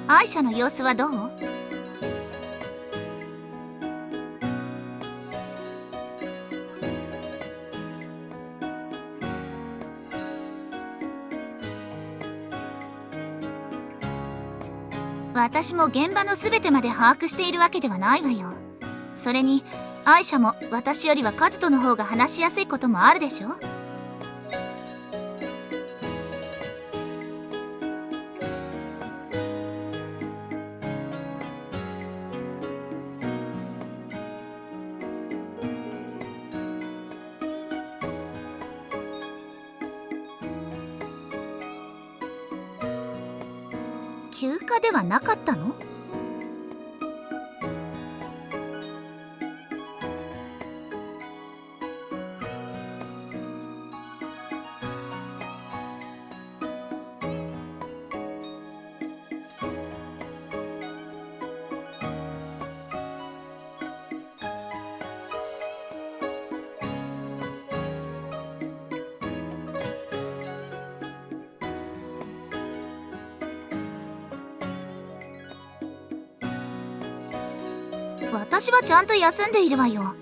アイシャの様子はどう？私も現場の全てまで把握しているわけではないわよ。それにアイシャも私よりはカズトの方が話しやすいこともあるでしょ。休暇ではなかったの？私はちゃんと休んでいるわよ。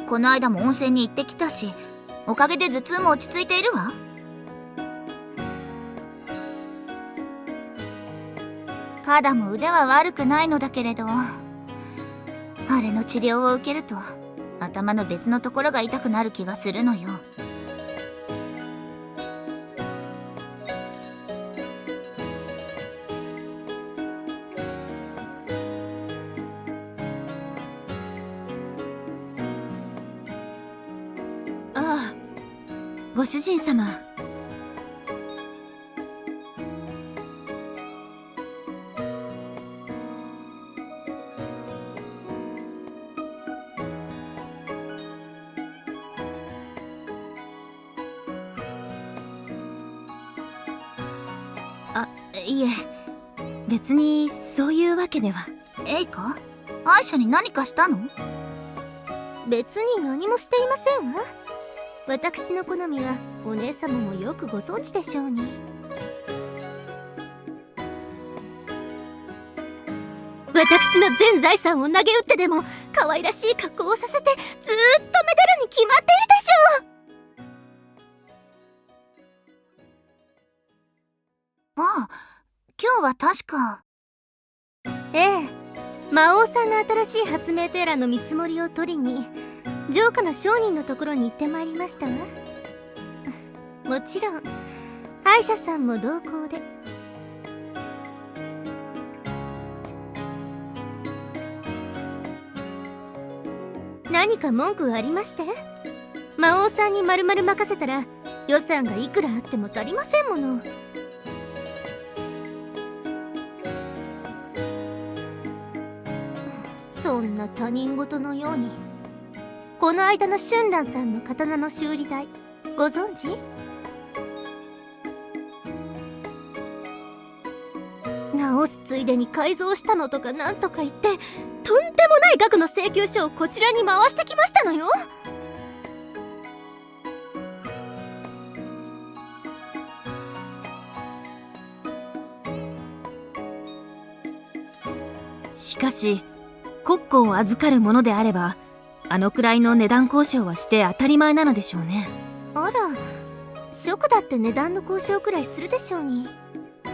この間も温泉に行ってきたし、おかげで頭痛も落ち着いているわ。カダも腕は悪くないのだけれど、あれの治療を受けると頭の別のところが痛くなる気がするのよ。ああ、ご主人様。あ、いえ、別にそういうわけでは。エイカ、アイシャに何かしたの？別に何もしていませんわ。私の好みはお姉様もよくご存知でしょうに。私の全財産を投げ打ってでも可愛らしい格好をさせてずーっとめでるに決まっているでしょう。ああ、今日は確か。ええ、魔王さんの新しい発明テーラの見積もりを取りに城下の商人のところに行ってまいりましたわ。もちろんアイシャさんも同行で。何か文句がありまして？魔王さんに丸々任せたら予算がいくらあっても足りませんもの。そんな他人事のように。この間の春蘭さんの刀の修理代ご存知？直すついでに改造したのとかなんとか言ってとんでもない額の請求書をこちらに回してきましたのよ。しかし国庫を預かるものであればあのくらいの値段交渉はして当たり前なのでしょうね。あら、職だって値段の交渉くらいするでしょうに。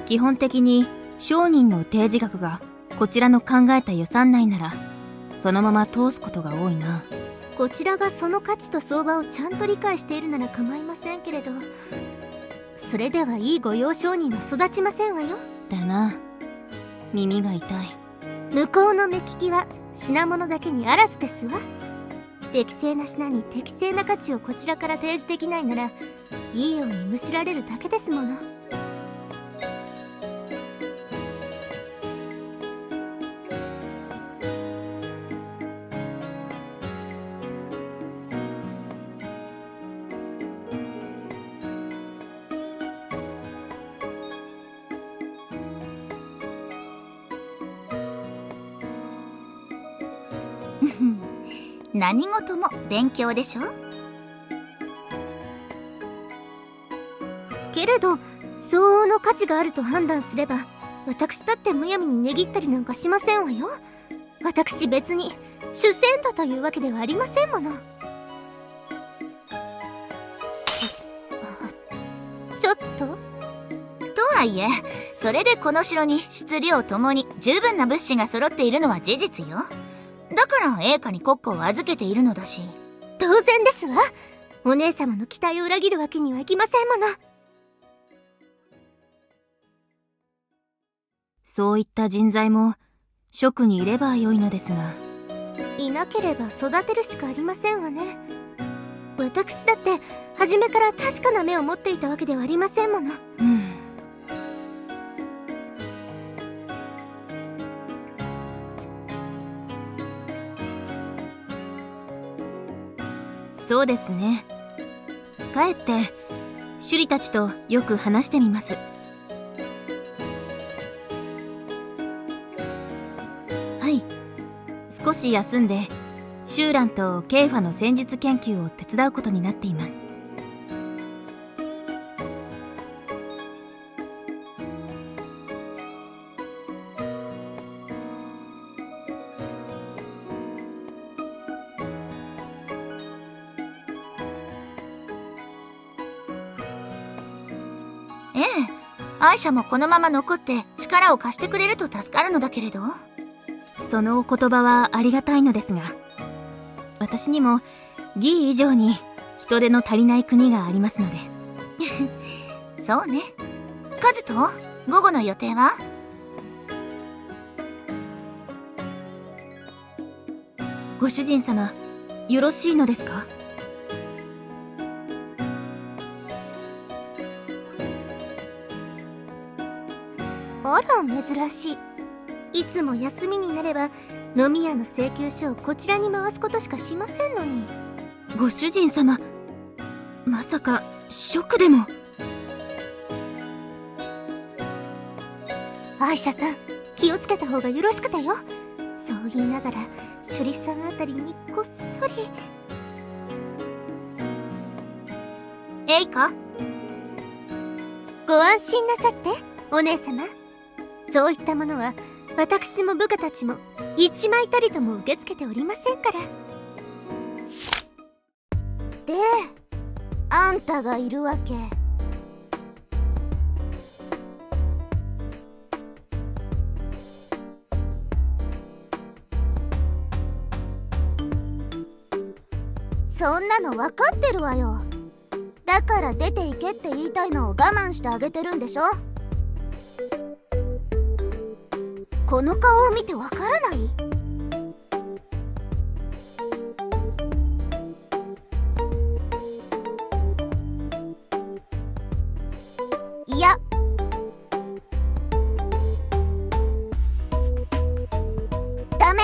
基本的に商人の提示額がこちらの考えた予算内ならそのまま通すことが多いな。こちらがその価値と相場をちゃんと理解しているなら構いませんけれど、それではいい御用商人は育ちませんわよ。だな。耳が痛い。向こうの目利きは品物だけにあらずですわ。適正な品に適正な価値をこちらから提示できないならいいようにむしられるだけですもの。何事も勉強でしょ。けれど相応の価価値があると判断すれば、私だってむやみに値切ったりなんかしませんわよ。私別に主戦度というわけではありませんもの。ちょっと。とはいえ、それでこの城に質量ともに十分な物資が揃っているのは事実よ。だから栄華に国庫を預けているのだし。当然ですわ。お姉様の期待を裏切るわけにはいきませんもの。そういった人材も職にいればよいのですが。いなければ育てるしかありませんわね。私だって初めから確かな目を持っていたわけではありませんもの。うん。そうですね。帰って首里たちとよく話してみます。はい。少し休んでシューランとケイファの戦術研究を手伝うことになっています。ええ、アイシャもこのまま残って力を貸してくれると助かるのだけれど。そのお言葉はありがたいのですが、私にもギー以上に人手の足りない国がありますので。そうね。カズと午後の予定は？ご主人様、よろしいのですか？あら珍しい。いつも休みになれば飲み屋の請求書をこちらに回すことしかしませんのに。ご主人様、まさかショックでも。アイシャさん、気をつけた方がよろしくてよ。そう言いながらシュリさんあたりにこっそり。エイカ、ご安心なさってお姉様。そういったものは私も部下たちも一枚たりとも受け付けておりませんから。で、あんたがいるわけ。そんなの分かってるわよ。だから出て行けって言いたいのを我慢してあげてるんでしょ。この顔を見てわからない？いや、ダメ。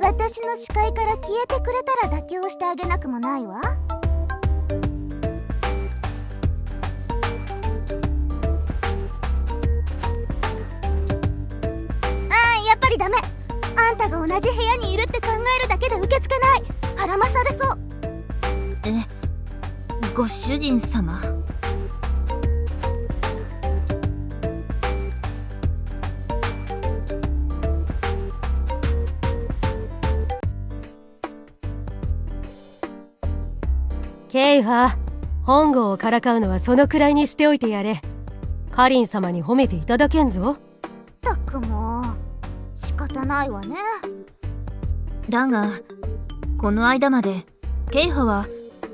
私の視界から消えてくれたら妥協してあげなくもないわ。ダメ。あんたが同じ部屋にいるって考えるだけで受け付けない。腹まされそう。ご主人様。ケイファ、本郷をからかうのはそのくらいにしておいてやれ。カリン様に褒めていただけんぞ。たくもう仕方ないわね。だがこの間までケイハは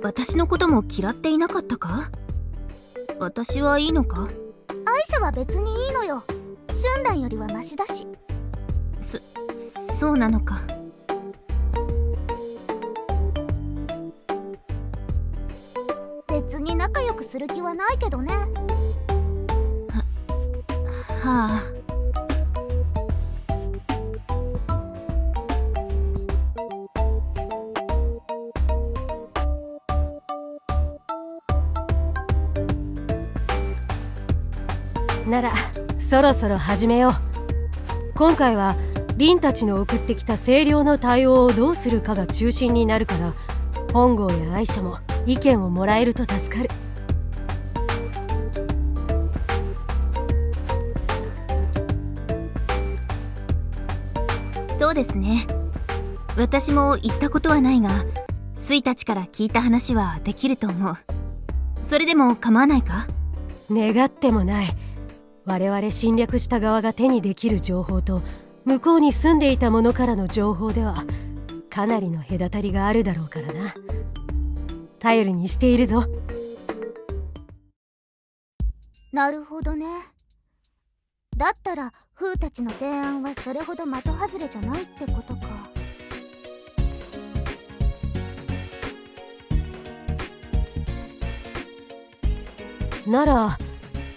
私のことも嫌っていなかったか？私はいいのか？アイシャは別にいいのよ。春蘭よりはマシだし。そうなのか。別に仲良くする気はないけどね。はあ。ならそろそろ始めよう。今回はリンたちの送ってきた清涼の対応をどうするかが中心になるから、本郷やアイシャも意見をもらえると助かる。そうですね。私も言ったことはないが、スイたちから聞いた話はできると思う。それでも構わないか？願ってもない。我々侵略した側が手にできる情報と向こうに住んでいた者からの情報ではかなりの隔たりがあるだろうからな。頼りにしているぞ。なるほどね。だったらフーたちの提案はそれほど的外れじゃないってことか。なら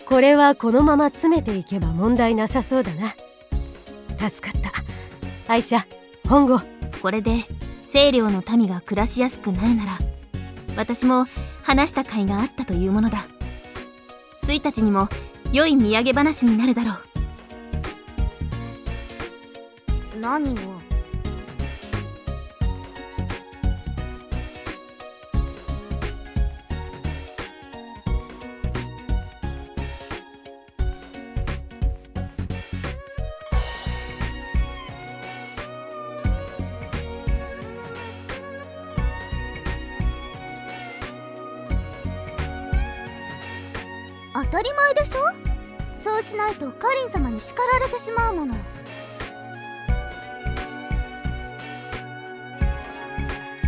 これはこのまま詰めていけば問題なさそうだな。助かった。アイシャ、本郷。これで清涼の民が暮らしやすくなるなら、私も話した甲斐があったというものだ。スイたちにも良い土産話になるだろう。何を？当たり前でしょ。そうしないとカリン様に叱られてしまうもの。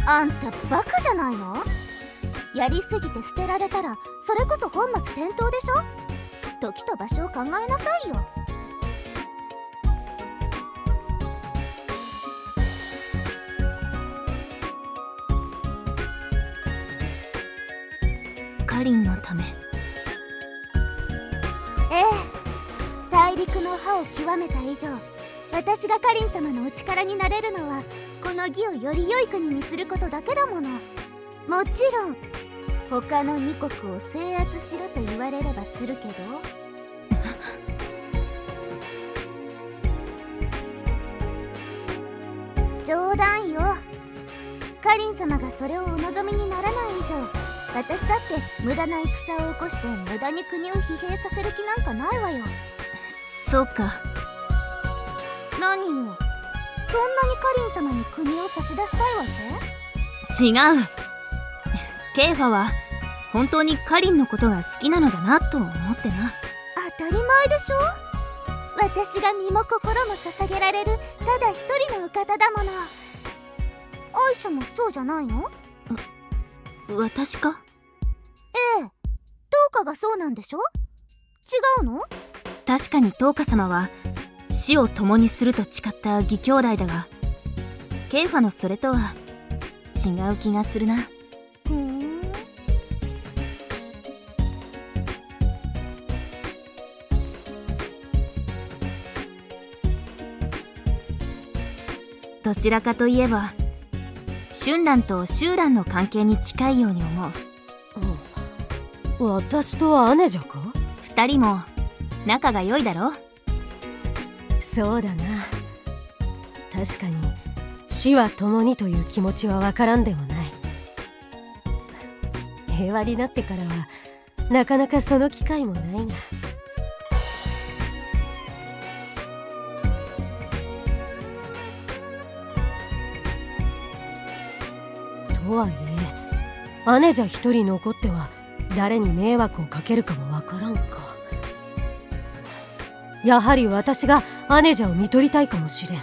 あんたバカじゃないの？やりすぎて捨てられたらそれこそ本末転倒でしょ。時と場所を考えなさいよ。カリンのため。ええ、大陸の覇を極めた以上、私がカリン様のお力になれるのはこの義をより良い国にすることだけだもの。もちろん他の2国を制圧しろと言われればするけど。冗談よ。カリン様がそれをお望みにならない以上、私だって無駄な戦を起こして無駄に国を疲弊させる気なんかないわよ。そうか。何よ、そんなにカリン様に国を差し出したいわけ？違う。ケイファは本当にカリンのことが好きなのだなと思ってな。当たり前でしょ。私が身も心も捧げられるただ一人のお方だもの。アイシャもそうじゃないの？私か？ええ、トウカがそうなんでしょ？違うの？確かにトウカ様は死を共にすると誓った義兄弟だが、ケイファのそれとは違う気がするな。ふん。どちらかといえば春蘭と秋蘭の関係に近いように思う。私と姉じゃか？二人も仲が良いだろ？そうだな。確かに死は共にという気持ちはわからんでもない。平和になってからはなかなかその機会もないが。とはいえ姉じゃ一人残っては誰に迷惑をかけるかもわからんか。やはり私が姉じゃを見取りたいかもしれん。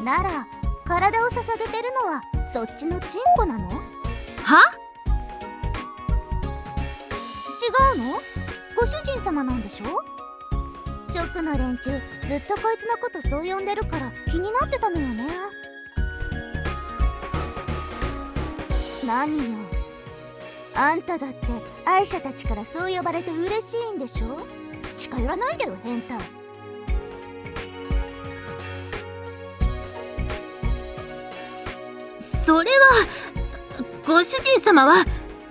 なら体を捧げてるのはそっちのチンコなの？は？違うの？ご主人様なんでしょ？職の連中ずっとこいつのことそう呼んでるから気になってたのよね。何よ、あんただってアイシャたちからそう呼ばれて嬉しいんでしょ？近寄らないでよ変態。それはご主人様は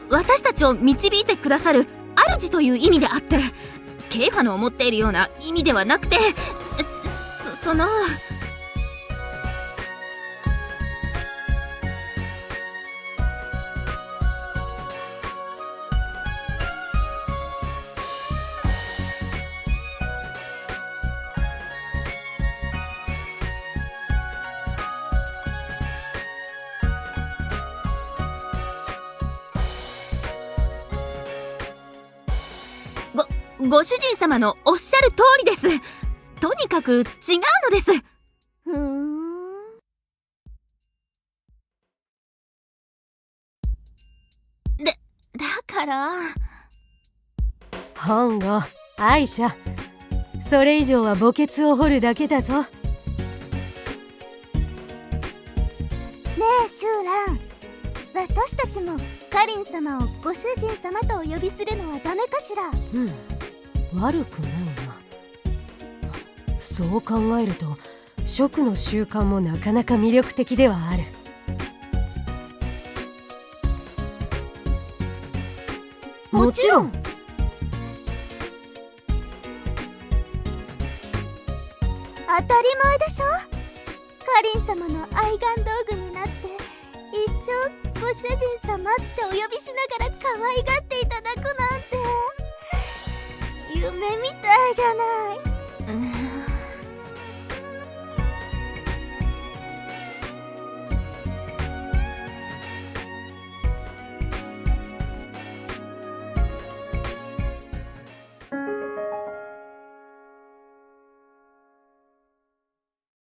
私たちを導いてくださる主という意味であって、ケイファの思っているような意味ではなくて、そのご主人様のおっしゃる通りです。とにかく違うのです。ふーん。だから本郷、アイシャ、それ以上は墓穴を掘るだけだぞ。ねえシューラン、私たちもカリン様をご主人様とお呼びするのはダメかしら。うん、悪くないな。そう考えると食の習慣もなかなか魅力的ではある。もちろん。当たり前でしょ。カリン様の愛玩道具になって一生ご主人様ってお呼びしながら可愛がっていただくなんて夢みたいじゃない。